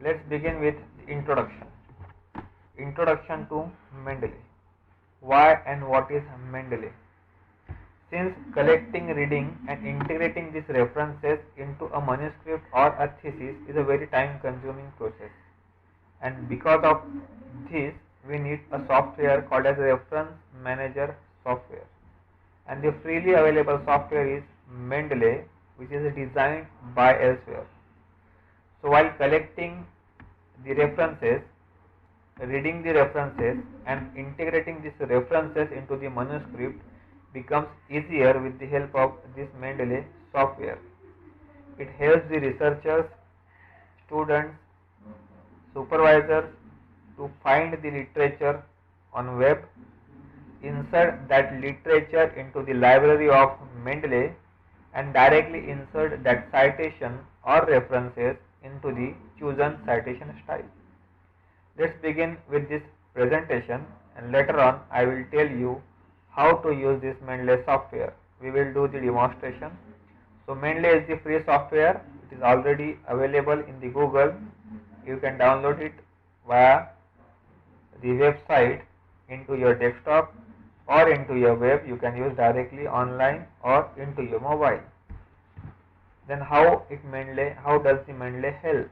Let's begin with the introduction. Introduction to Mendeley. Why and what is Mendeley? Since collecting, reading and integrating these references into a manuscript or a thesis is a very time consuming process, and because of this we need a software called as Reference Manager software, and the freely available software is Mendeley, which is designed by Elsevier. So while collecting the references, reading the references and integrating these references into the manuscript becomes easier with the help of this Mendeley software. It helps the researchers, students, supervisors to find the literature on web, insert that literature into the library of Mendeley, and directly insert that citation or references into the chosen citation style. Let's begin with this presentation, and later on I will tell you how to use this Mendeley software. We will do the demonstration. So Mendeley is the free software. It is already available in the Google. You can download it via the website into your desktop or into your web. You can use directly online or into your mobile. Then how does the Mendeley help?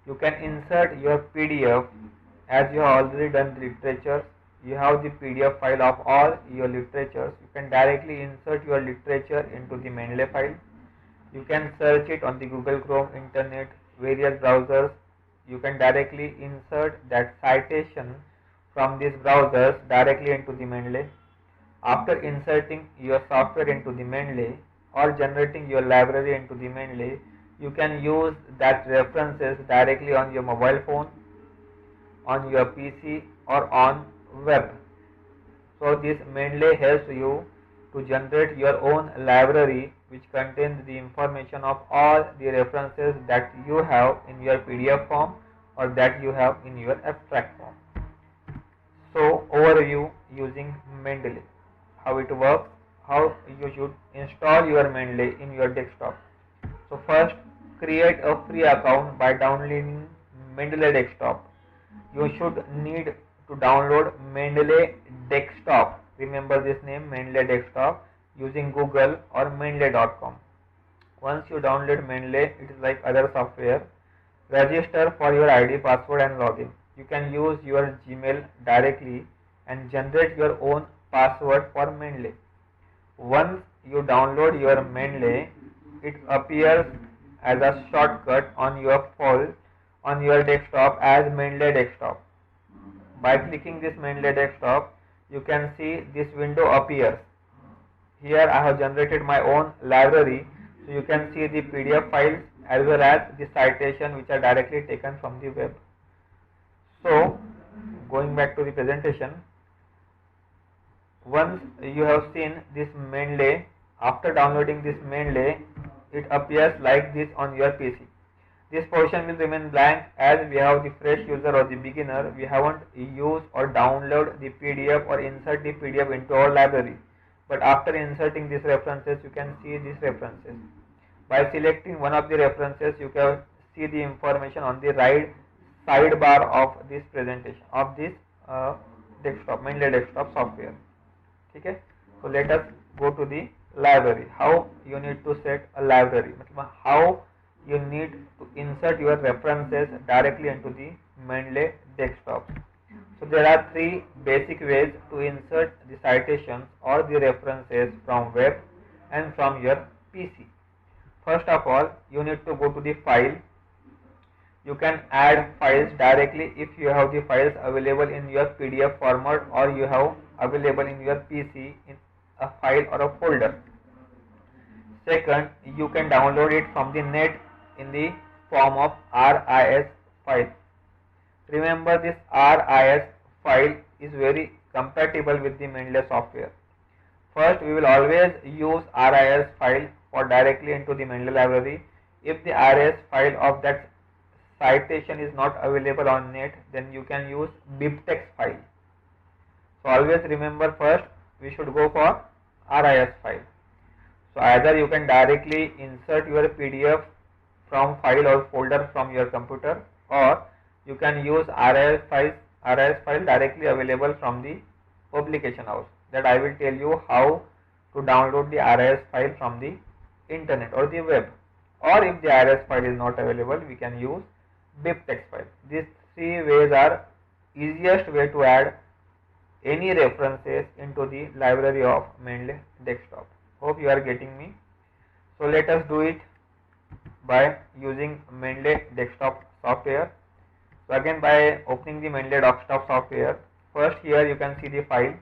You can insert your PDF as you have already done the literature. You have the PDF file of all your literatures. You can directly insert your literature into the Mendeley file. You can search it on the Google Chrome, Internet, various browsers. You can directly insert that citation from these browsers directly into the Mendeley. After inserting your software into the Mendeley or generating your library into the Mendeley, you can use that references directly on your mobile phone, on your PC or on web. So this Mendeley helps you to generate your own library which contains the information of all the references that you have in your PDF form or that you have in your abstract form. So overview using Mendeley, how it works, how you should install your Mendeley in your desktop. So first, create a free account by downloading Mendeley Desktop. You should need to download Mendeley Desktop. Remember this name, Mendeley Desktop, using Google or mendeley.com. Once you download Mendeley, it is like other software. Register for your ID, password and login. You can use your Gmail directly and generate your own password for Mendeley. Once you download your Mendeley, it appears as a shortcut on your phone, on your desktop as Mendeley Desktop. By clicking this Mendeley Desktop, you can see this window appears. Here I have generated my own library, so you can see the PDF files as well as the citation which are directly taken from the web. So going back to the presentation, once you have seen this Mendeley, after downloading this Mendeley, it appears like this on your PC. This portion will remain blank as we have the fresh user or the beginner. We haven't used or download the PDF or insert the PDF into our library. But after inserting these references, you can see these references. By selecting one of the references, you can see the information on the right sidebar of this presentation, of this desktop, Mendeley Desktop software. Okay? So let us go to the library. How you need to set a library, how you need to insert your references directly into the Mendeley Desktop. So there are three basic ways to insert the citations or the references from web and from your PC. First of all, you need to go to the file. You can add files directly if you have the files available in your PDF format or you have available in your PC in a file or a folder. Second, you can download it from the net in the form of RIS file. Remember, this RIS file is very compatible with the Mendeley software. First, we will always use RIS file for directly into the Mendeley library. If the RIS file of that citation is not available on net, then you can use BibTeX file. So always remember, first we should go for RIS file. So either you can directly insert your PDF from file or folder from your computer, or you can use RIS file directly available from the publication house. That I will tell you how to download the RIS file from the internet or the web. Or if the RIS file is not available, we can use BibTeX file. These three ways are easiest way to add any references into the library of Mendeley desktop. Hope you are getting me. So let us do it by using Mendeley desktop software. So again, by opening the Mendeley desktop software, first here you can see the file.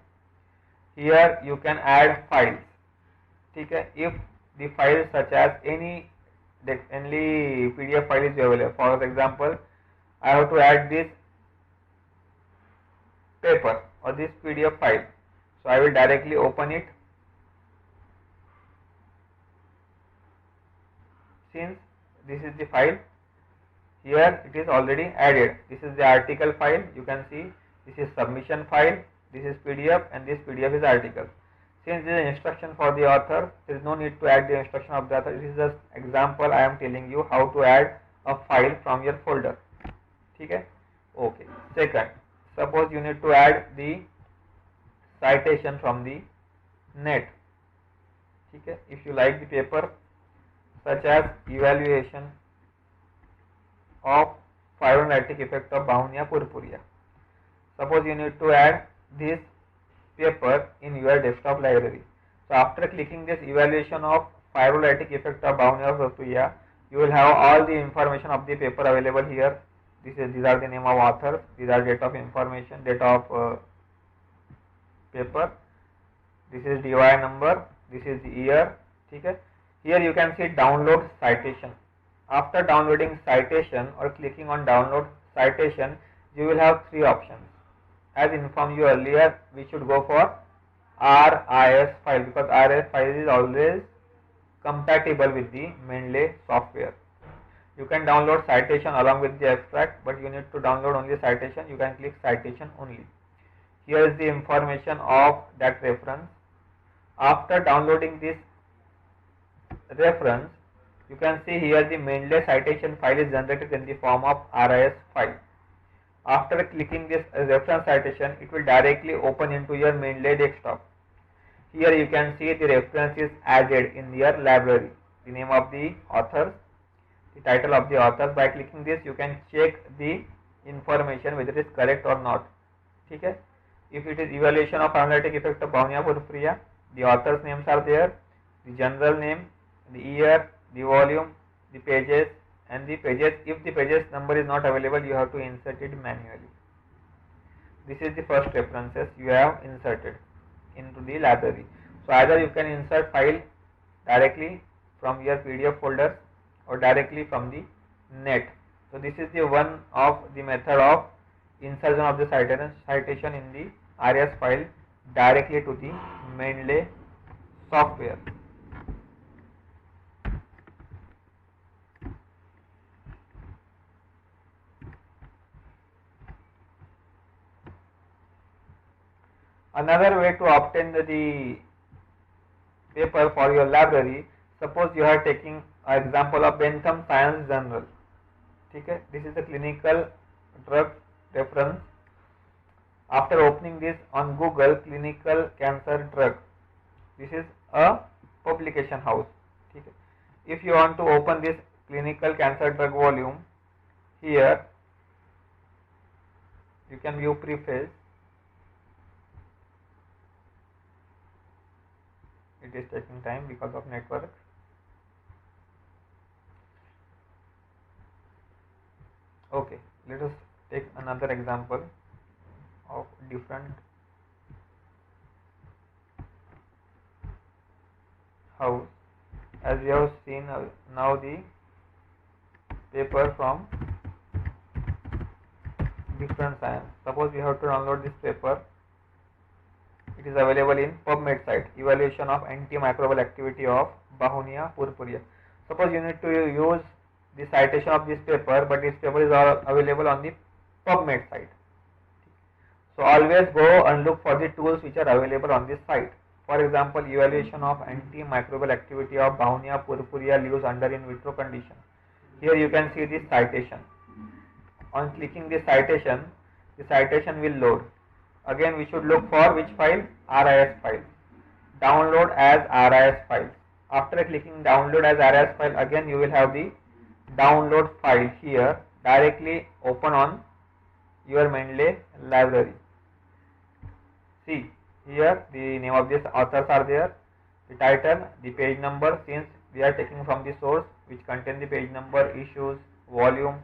Here you can add files. Okay, if the files such as any PDF file is available. For example, I have to add this paper or this PDF file. So I will directly open it. Since this is the file, here it is already added. This is the article file. You can see this is submission file, this is PDF, and this PDF is article. Since this is instruction for the author, there is no need to add the instruction of the author. This is just example I am telling you how to add a file from your folder. Okay. Second, suppose you need to add the citation from the net. Okay. If you like the paper such as evaluation of fibrinolytic effect of Bahunia purpurea. Suppose you need to add this paper in your desktop library. So after clicking this evaluation of fibrinolytic effect of Bahunia purpurea, you will have all the information of the paper available here. These are the name of author, these are date of information, date of paper, this is DOI number, this is the year. Okay. Here you can see download citation. After downloading citation or clicking on download citation, you will have three options. As informed you earlier, we should go for RIS file because RIS file is always compatible with the Mendeley software. You can download citation along with the abstract, but you need to download only citation. You can click citation only. Here is the information of that reference. After downloading this reference, you can see here the Mendeley citation file is generated in the form of RIS file. After clicking this reference citation, it will directly open into your Mendeley desktop. Here you can see the reference is added in your library. The name of the author, the title of the author. By clicking this, you can check the information whether it is correct or not. Okay? If it is evaluation of fibrinolytic effect of Bahunia purpurea, the author's names are there, the general name, the year, the volume, the pages, and the pages. If the pages number is not available, you have to insert it manually. This is the first references you have inserted into the library. So either you can insert file directly from your PDF folder or directly from the net. So this is the one of the method of insertion of the citation in the RIS file directly to the Mendeley software. Another way to obtain the paper for your library, suppose you are taking an example of Bentham Science Journal. Okay? This is a clinical drug reference. After opening this on Google, clinical cancer drug, this is a publication house. Okay? If you want to open this clinical cancer drug volume, here you can view preface. It is taking time because of network. Okay, let us take another example of different house. As we have seen now the paper from different science. Suppose we have to download this paper. It is available in PubMed site, evaluation of antimicrobial activity of Bahunia purpurea. Suppose you need to use the citation of this paper, but this paper is available on the PubMed site. So always go and look for the tools which are available on this site. For example, evaluation of antimicrobial activity of Bahunia purpurea leaves under in vitro condition. Here you can see this citation. On clicking the citation will load. Again we should look for which file? RIS file. Download as RIS file. After clicking download as RIS file, again you will have the download file here directly open on your Mendeley library. See here the name of these authors are there, the title, the page number, since we are taking from the source which contain the page number, issues, volume,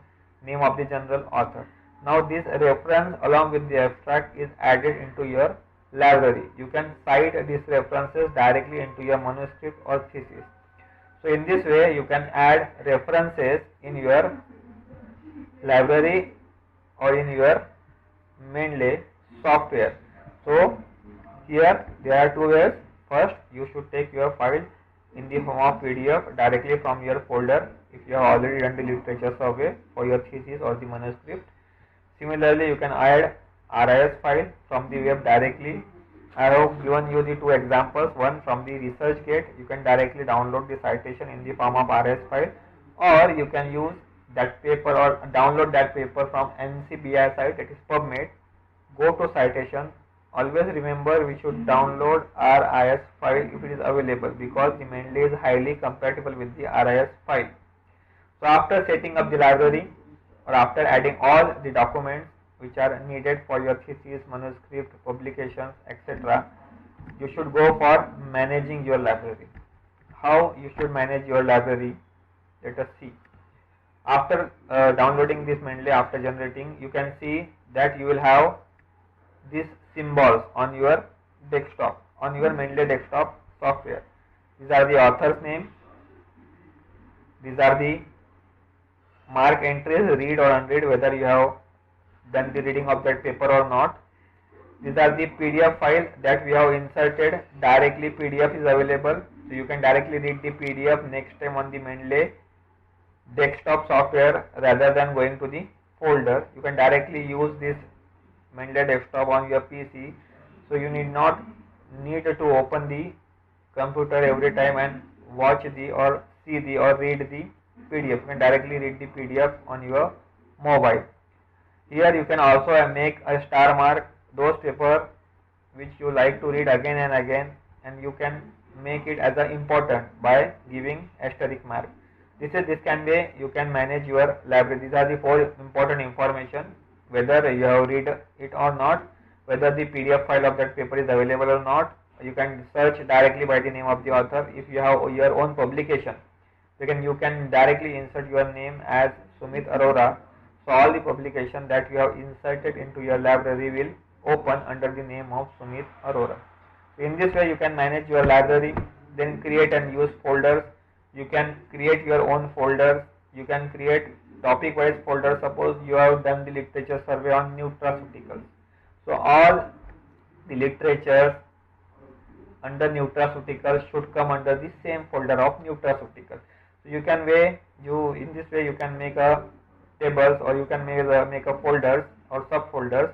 name of the general author. Now this reference along with the abstract is added into your library. You can cite these references directly into your manuscript or thesis. So in this way you can add references in your library or in your Mendeley software. So here there are two ways. First, you should take your file in the form of PDF directly from your folder if you have already done the literature survey for your thesis or the manuscript. Similarly, you can add RIS file from the web directly. I have given you the two examples. One from the ResearchGate, you can directly download the citation in the form of RIS file, or you can use that paper or download that paper from NCBI site, that is PubMed. Go to citation. Always remember we should download RIS file if it is available, because the Mendeley is highly compatible with the RIS file. So after setting up the library or after adding all the documents which are needed for your thesis, manuscript, publications, etc., you should go for managing your library. How you should manage your library? Let us see. After downloading this Mendeley, after generating, you can see that you will have these symbols on your desktop, on your Mendeley desktop software. These are the author's name. These are the mark entries, read or unread, whether you have done the reading of that paper or not. These are the PDF file that we have inserted. Directly PDF is available, so you can directly read the PDF next time on the Mendeley desktop software rather than going to the folder. You can directly use this Mendeley desktop on your PC, so you need to open the computer every time and watch the or see the or read the PDF. You can directly read the PDF on your mobile. Here you can also make a star mark those papers which you like to read again and again, and you can make it as an important by giving asterisk mark. This can be you can manage your library. These are the four important information, whether you have read it or not, whether the PDF file of that paper is available or not. You can search directly by the name of the author. If you have your own publication, you can directly insert your name as Sumit Arora. So all the publication that you have inserted into your library will open under the name of Sumit Arora. So in this way you can manage your library, then create and use folders. You can create your own folders. You can create topic wise folders. Suppose you have done the literature survey on nutraceuticals. So all the literatures under nutraceuticals should come under the same folder of nutraceuticals. So you can in this way you can make a tables, or you can make a folders or subfolders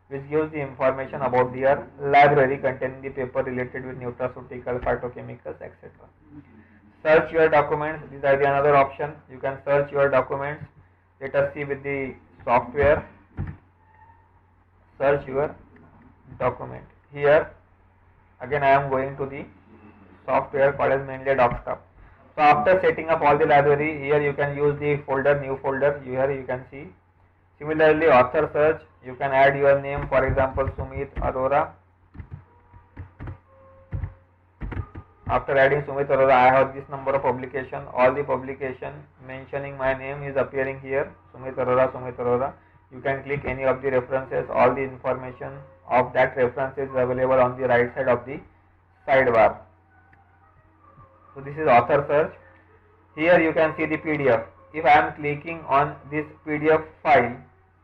which gives the information about your library containing the paper related with nutraceuticals, phytochemicals, etc. Search your documents. These are the another option. You can search your documents. Let us see with the software. Search your document. Here again I am going to the software called as Mendeley Desktop. So after setting up all the library, here you can use the folder, new folder. Here you can see. Similarly, author search, you can add your name, for example Sumit Arora. After adding Sumit Arora, I have this number of publication. All the publication mentioning my name is appearing here, Sumit Arora, Sumit Arora. You can click any of the references. All the information of that reference is available on the right side of the sidebar. So this is author search. Here you can see the PDF. If I am clicking on this PDF file,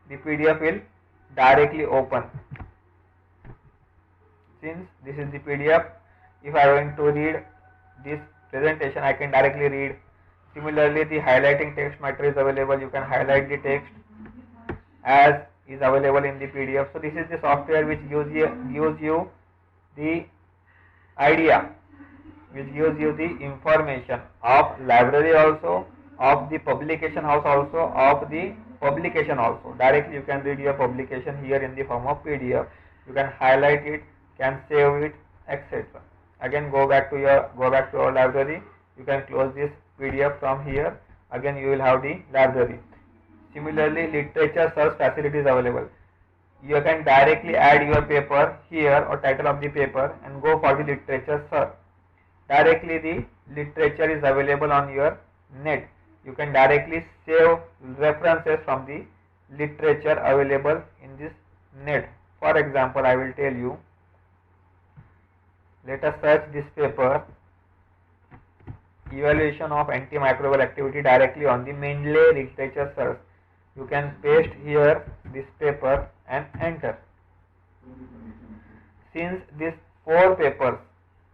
the PDF will directly open. Since this is the PDF, if I am going to read this presentation, I can directly read. Similarly, the highlighting text matter is available. You can highlight the text as is available in the PDF. So this is the software which gives you the idea, which gives you the information of library also, of the publication house also, of the publication also. Directly you can read your publication here in the form of PDF. You can highlight it, can save it, etc. Again go back to our library. You can close this PDF from here. Again you will have the library. Similarly, literature search facility is available. You can directly add your paper here or title of the paper and go for the literature search. Directly the literature is available on your net. You can directly save references from the literature available in this net. For example, I will tell you, let us search this paper, evaluation of antimicrobial activity, directly on the Mendeley literature search. You can paste here this paper and enter. Since these 4 papers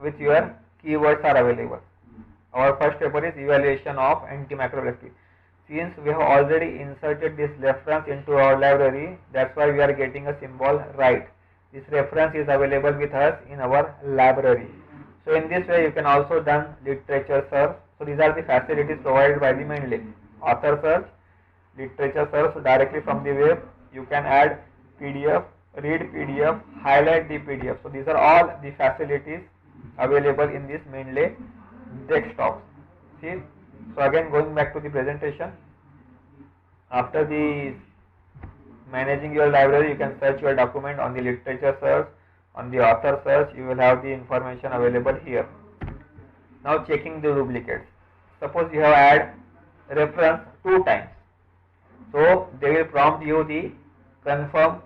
with your keywords are available. Our first paper is evaluation of antimicrobial activity. Since we have already inserted this reference into our library, that's why we are getting a symbol right. This reference is available with us in our library. So in this way you can also done literature search. So these are the facilities provided by the Mendeley. Author search, literature search directly from the web. You can add PDF, read PDF, highlight the PDF. So these are all the facilities available in this Mendeley desktop. See, so again going back to the presentation, after the managing your library, you can search your document on the literature search, on the author search. You will have the information available here. Now checking the duplicates. Suppose you have add reference 2 times, so they will prompt you the confirm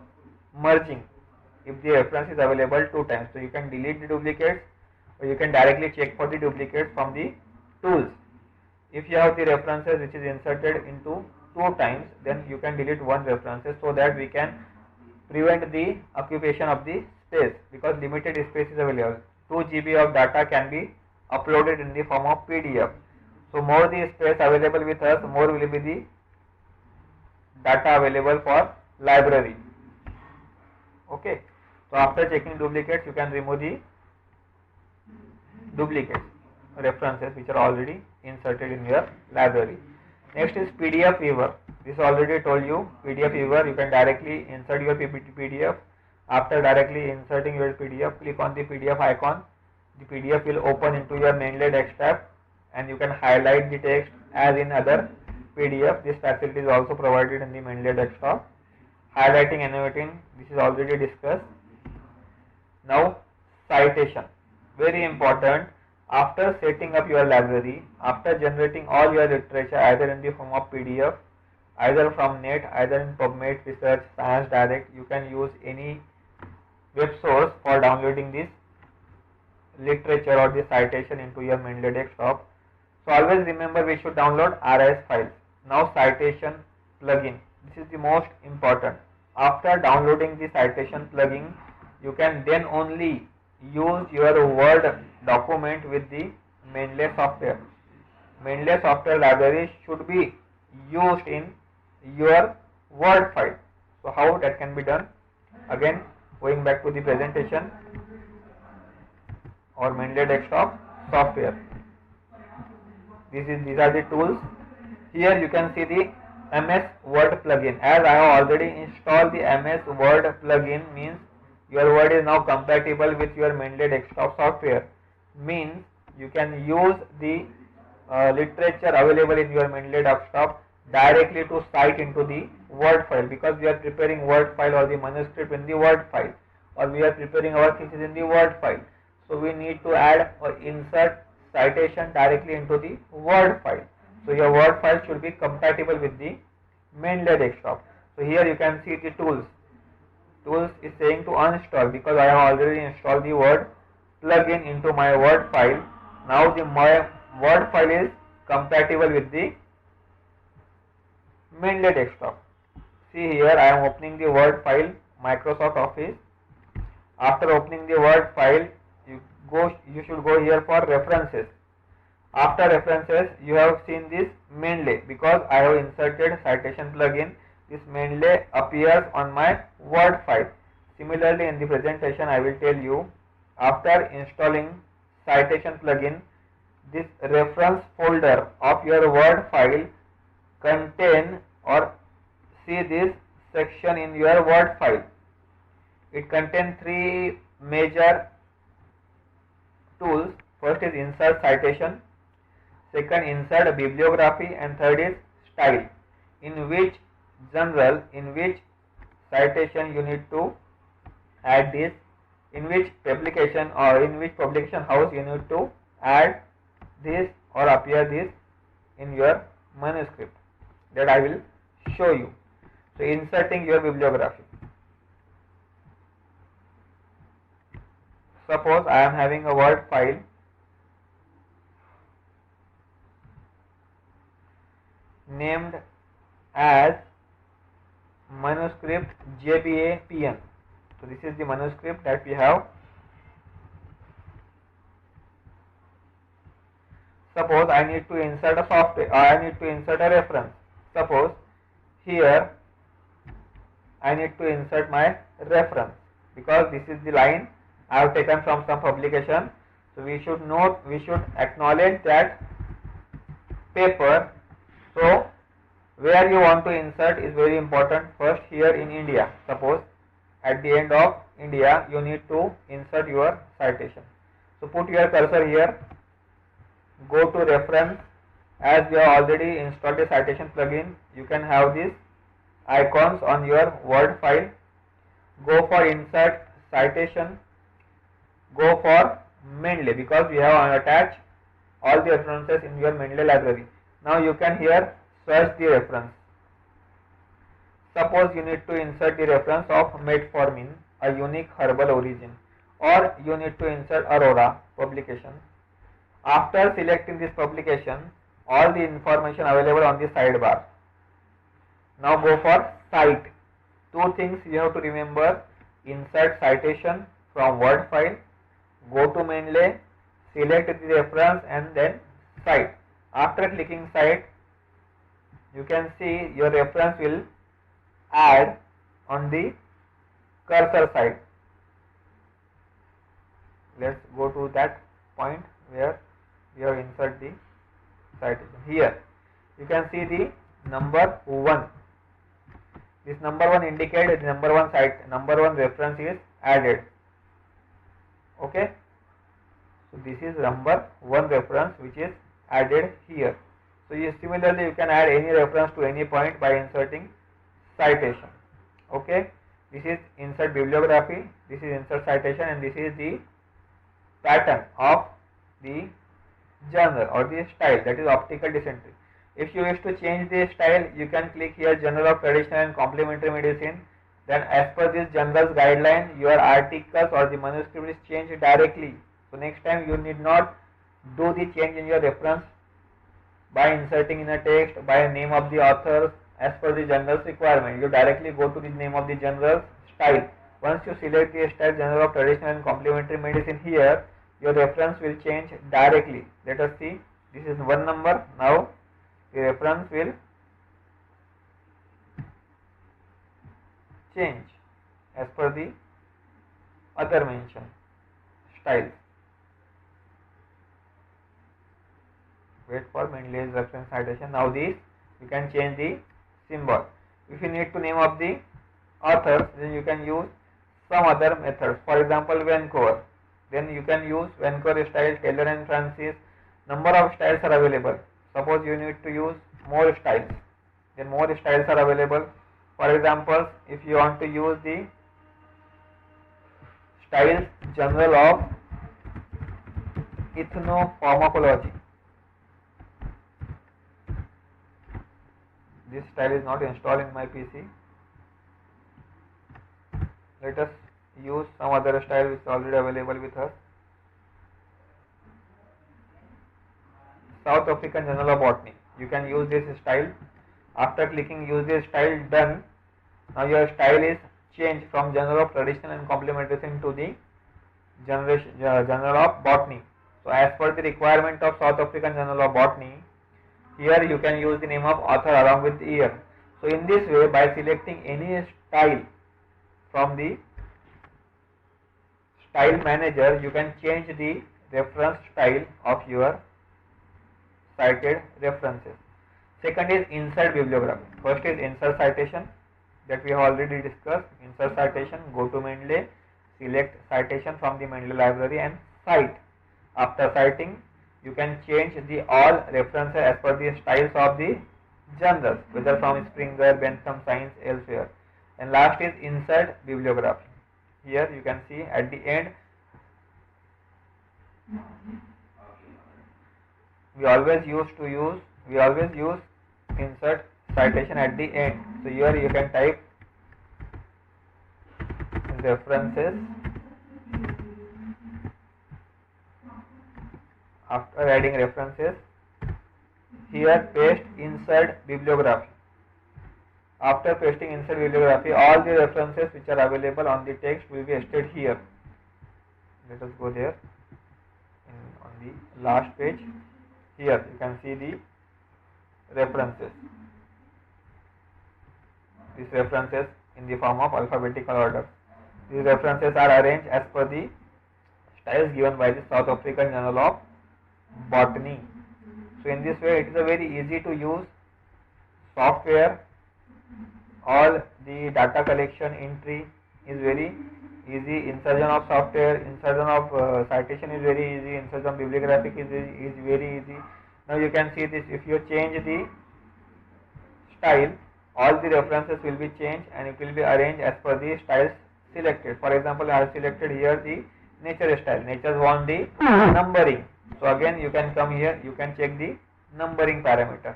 merging if the reference is available 2 times. So you can delete the duplicates, or you can directly check for the duplicates from the tools. If you have the references which is inserted into 2 times, then you can delete 1 references, so that we can prevent the occupation of the space, because limited space is available. 2 GB of data can be uploaded in the form of PDF. So more the space available with us, more will be the data available for library. Okay. So after checking duplicates, you can remove the duplicate references which are already inserted in your library. Next is PDF viewer. This already told you, PDF viewer, you can directly insert your PDF. After directly inserting your PDF, click on the PDF icon. The PDF will open into your Mendeley desktop, and you can highlight the text as in other PDF. This facility is also provided in the Mendeley desktop. Highlighting, annotating, this is already discussed. Now citation, very important. After setting up your library, after generating all your literature either in the form of PDF, either from net, either in PubMed, Research, Science Direct, you can use any web source for downloading this literature or the citation into your Mendeley desktop. So always remember, we should download RIS files. Now citation plugin, this is the most important. After downloading the citation plugin, you can then only use your Word document with the Mendeley software. Mendeley software library should be used in your Word file. So how that can be done? Again going back to the presentation or Mendeley desktop software. These are the tools. Here you can see the MS Word plugin. As I have already installed the MS Word plugin, means your Word is now compatible with your Mendeley desktop software. Means you can use the literature available in your Mendeley desktop directly to cite into the Word file, because we are preparing Word file or the manuscript in the Word file, or we are preparing our thesis in the Word file. So we need to add or insert citation directly into the Word file. So your Word file should be compatible with the Mendeley desktop. So here you can see the tools. Tools is saying to uninstall, because I have already installed the Word plugin into my Word file. Now my Word file is compatible with the Mendeley desktop. See here, I am opening the Word file, Microsoft Office. After opening the Word file, you should go here for references. After references, you have seen this Mendeley, because I have inserted citation plugin. This Mendeley appears on my Word file. Similarly, in the presentation, I will tell you, after installing citation plugin, this reference folder of your Word file contain or see this section in your Word file. It contains three major tools. First is insert citation, second insert bibliography, and third is style. In which journal, in which citation you need to add this, in which publication or in which publication house you need to add this or appear this in your manuscript. That I will show you. So inserting your bibliography. Suppose I am having a Word file named as manuscript JBA PN. So this is the manuscript that we have. Suppose I need to insert a software, or I need to insert a reference. Suppose here I need to insert my reference because this is the line I have taken from some publication. So we should note, we should acknowledge that paper. So where you want to insert is very important. First here in India, suppose at the end of India you need to insert your citation. So put your cursor here, go to reference. As you have already installed a citation plugin, you can have these icons on your Word file. Go for insert citation, go for Mendeley because we have attached all the references in your Mendeley library. Now you can here search the reference. Suppose you need to insert the reference of metformin, a unique herbal origin, or you need to insert Aurora publication. After selecting this publication, all the information available on the sidebar. Now go for cite. Two things you have to remember: insert citation from Word file, go to Mendeley, select the reference and then cite. After clicking cite, you can see your reference will add on the cursor side. Let's go to that point where we have insert the citation. Here you can see the number 1. This number 1 indicates the number 1 reference is added. Okay, so this is number 1 reference which is added here. So similarly you can add any reference to any point by inserting citation. Okay, this is insert bibliography, this is insert citation, and this is the pattern of the journal or the style, that is optical dysentery. If you wish to change the style, you can click here Journal of Traditional and Complementary Medicine. Then as per this journal's guideline, your articles or the manuscript is changed directly. So next time you need not do the change in your reference by inserting in a text by name of the author as per the journal's requirement. You directly go to the name of the journal's style. Once you select the style Journal of Traditional and Complementary Medicine here, your reference will change directly. Let us see. This is one number. Now the reference will change as per the other mentioned styles. Wait for Mendeley's reference citation. Now this you can change the symbol. If you need to name of the authors, then you can use some other methods. For example, Vancouver. Then you can use Vancouver style, Taylor and Francis. Number of styles are available. Suppose you need to use more styles, then more styles are available. For example, if you want to use the styles Journal of Ethnopharmacology, this style is not installed in my PC. Let us use some other style which is already available with us. South African Journal of Botany. You can use this style. After clicking use this style, done. Now your style is changed from Journal of Traditional and Complementary Medicine to the Journal of Botany. So as per the requirement of South African Journal of Botany, here you can use the name of author along with the year. So in this way, by selecting any style from the style manager, you can change the reference style of your cited references. Second is insert bibliography. First is insert citation that we have already discussed. Insert citation, go to Mendeley, select citation from the Mendeley library and cite. After citing, you can change the all references as per the styles of the journals, whether from Springer, Bentham, Science, elsewhere. And last is insert bibliography. Here you can see at the end, we always use insert citation at the end. So here you can type references. After adding references, here paste insert bibliography. After pasting insert bibliography, all the references which are available on the text will be listed here. Let us go there. On the last page, here you can see the references. These references in the form of alphabetical order. These references are arranged as per the styles given by the South African Journal of Botany. So in this way, it is a very easy to use software. All the data collection entry is very easy. Insertion of software, insertion of citation is very easy. Insertion of bibliographic is very easy. Now you can see this. If you change the style, all the references will be changed and it will be arranged as per the styles selected. For example, I have selected here the nature style. Nature want the numbering. So again, you can come here. You can check the numbering parameter.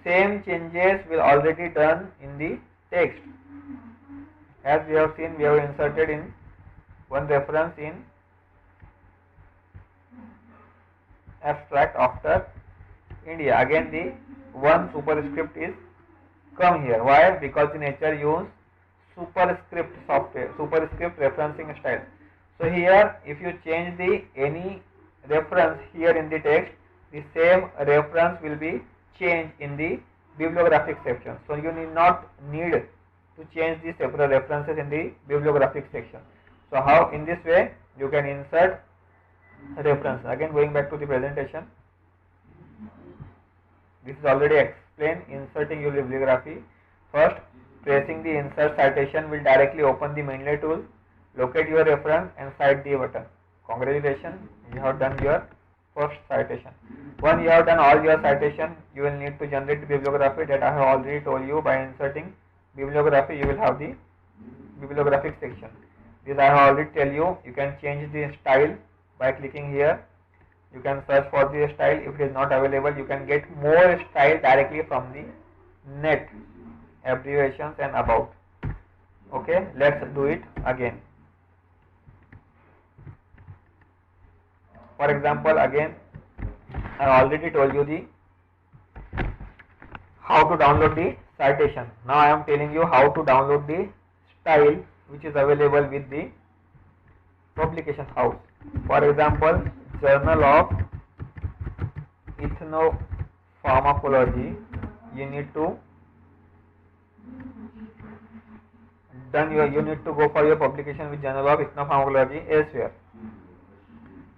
Same changes will already done in the text. As we have seen, we have inserted in one reference in abstract after India. Again, the one superscript is come here. Why? Because the nature use superscript software, superscript referencing style. So here, if you change the any reference here in the text, the same reference will be changed in the bibliographic section. So you need to change the several references in the bibliographic section. So how? In this way you can insert reference. Again, going back to the presentation, this is already explained. Inserting your bibliography. First, pressing the insert citation will directly open the Mendeley tool, locate your reference and cite the button. Congratulations, you have done your first citation. Once you have done all your citation, you will need to generate the bibliography that I have already told you. By inserting bibliography, you will have the bibliographic section. This I have already tell you. You can change the style by clicking here. You can search for the style. If it is not available, you can get more style directly from the net, abbreviations and about. Okay, let's do it again. For example, again, I already told you the how to download the citation. Now I am telling you how to download the style which is available with the publication house. For example, Journal of Ethnopharmacology. You need to go for your publication with Journal of Ethnopharmacology elsewhere.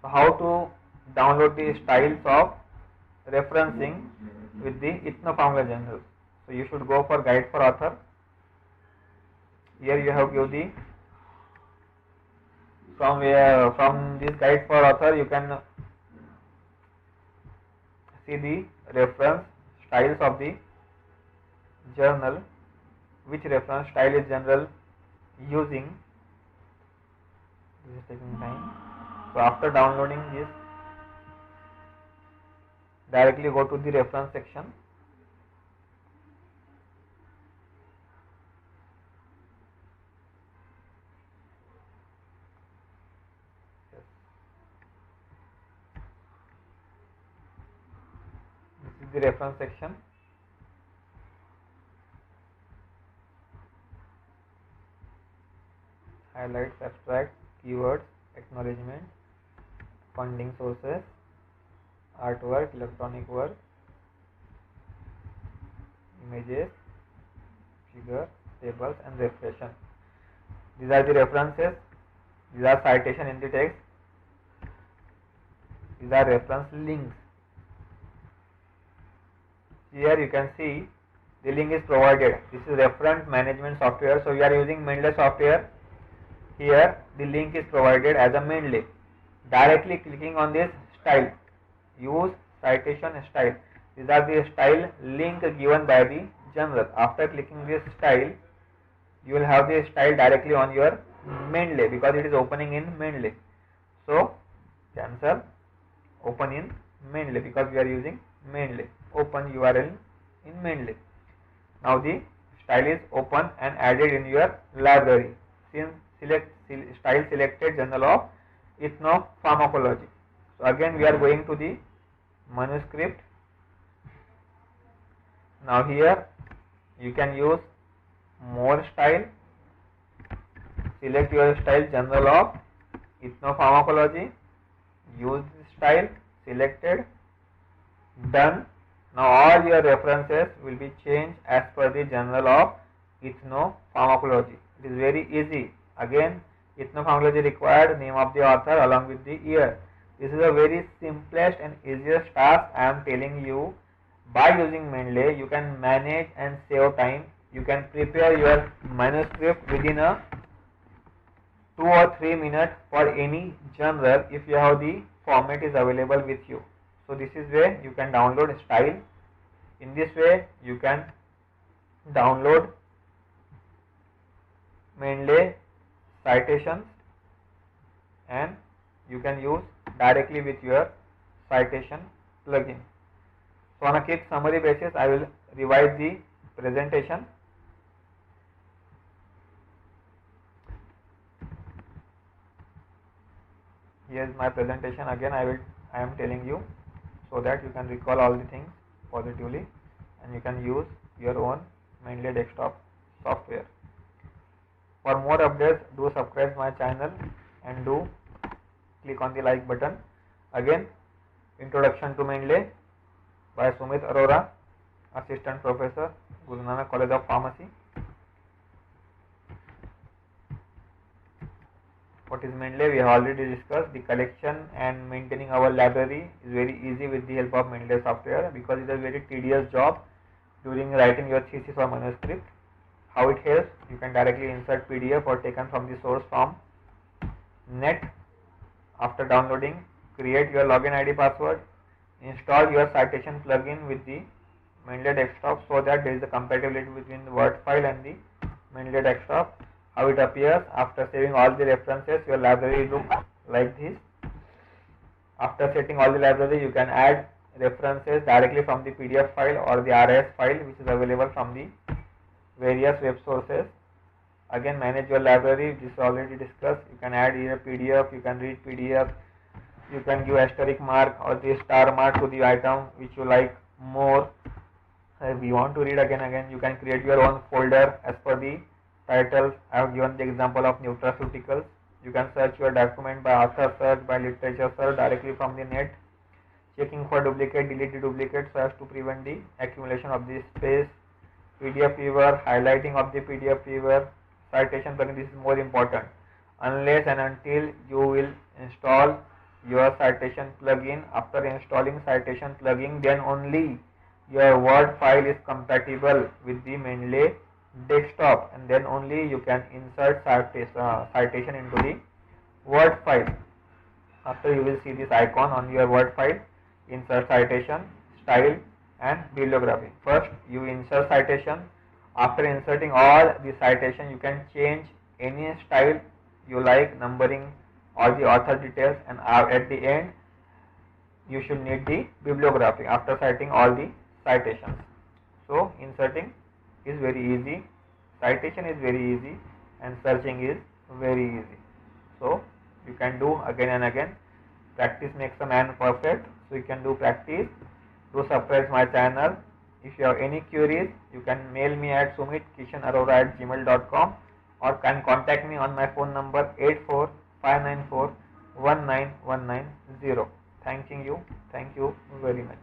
So how to download the styles of referencing with the Ethnopharmacology journal. So you should go for guide for author. Here you have give the from this guide for author you can see the reference styles of the journal, which reference style is general using. This is taking time. So after downloading this, directly go to the reference section. This is the reference section. Highlights, abstract, keywords, acknowledgement, funding sources, artwork, electronic work, images, figure, tables and reflection. These are the references. These are citation in the text. These are reference links. here you can see the link is provided. This is reference management software. So we are using Mendeley software. Here the link is provided as a Mendeley. Directly clicking on this style, use citation style. These are the style link given by the general. After clicking this style, you will have the style directly on your Mendeley because it is opening in Mendeley. So cancel, open in Mendeley because we are using Mendeley. Open URL in Mendeley. Now the style is open and added in your library. Since style selected Journal of Ethnopharmacology. So again we are going to the manuscript. Now here you can use more style. Select your style Journal of Ethnopharmacology. Use this style. Selected. Done. Now all your references will be changed as per the Journal of Ethnopharmacology. It is very easy. Again, ethnopharmacology required name of the author along with the year. This is a very simplest and easiest task I am telling you. By using Mendeley, you can manage and save time. You can prepare your manuscript within a 2 or 3 minutes for any journal if you have the format is available with you. So this is where you can download style. In this way you can download Mendeley citations and you can use directly with your citation plugin. So on a quick summary basis, I will revise the presentation. Here is my presentation. Again I am telling you so that you can recall all the things positively and you can use your own Mendeley desktop software. For more updates, do subscribe my channel and do click on the like button. Again, Introduction to Mendeley by Sumit Arora, Assistant Professor, Guru Nanak College of Pharmacy. What is Mendeley? We have already discussed. The collection and maintaining our library is very easy with the help of Mendeley software because it is a very tedious job during writing your thesis or manuscript. How it helps? You can directly insert PDF or taken from the source from net. After downloading, create your login ID password. Install your citation plugin with the Mendeley desktop so that there is a compatibility between the Word file and the Mendeley desktop. How it appears after saving all the references, your library looks like this. After setting all the library, you can add references directly from the PDF file or the RIS file which is available from the various web sources. Again, manage your library, this is already discussed. You can add here PDF, you can read PDF, you can give asterisk mark or the star mark to the item which you like more. If you want to read again, you can create your own folder as per the titles. I have given the example of nutraceuticals. You can search your document by author search, by literature search directly from the net. Checking for duplicate, delete the duplicate so as to prevent the accumulation of the space. PDF viewer, highlighting of the PDF viewer, citation plugin, this is more important. Unless and until you will install your citation plugin, after installing citation plugin, then only your Word file is compatible with the Mendeley desktop and then only you can insert citation into the Word file. After you will see this icon on your Word file, insert citation, style and bibliography. First you insert citation. After inserting all the citation, you can change any style you like, numbering all the author details, and at the end you should need the bibliography after citing all the citations. So inserting is very easy, citation is very easy, and searching is very easy. So you can do again and again. Practice makes a man perfect. So you can do practice. Do subscribe my channel. If you have any queries, you can mail me at sumitkishanarora@gmail.com or can contact me on my phone number 84594191990. Thank you very much.